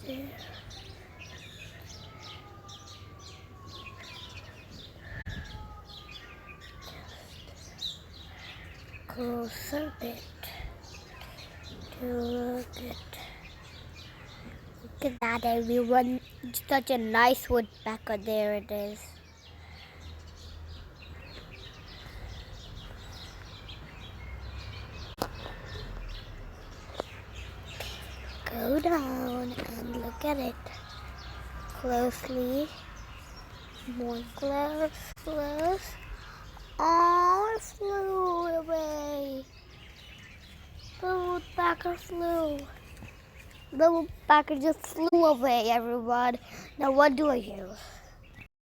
there. Closer bit. To look at. Look at that, everyone. It's such a nice woodpecker. There it is. Go down and look at it closely. More close, close. Oh, it flew away. The woodpecker flew. The woodpecker just flew away, everyone. Now what do I do?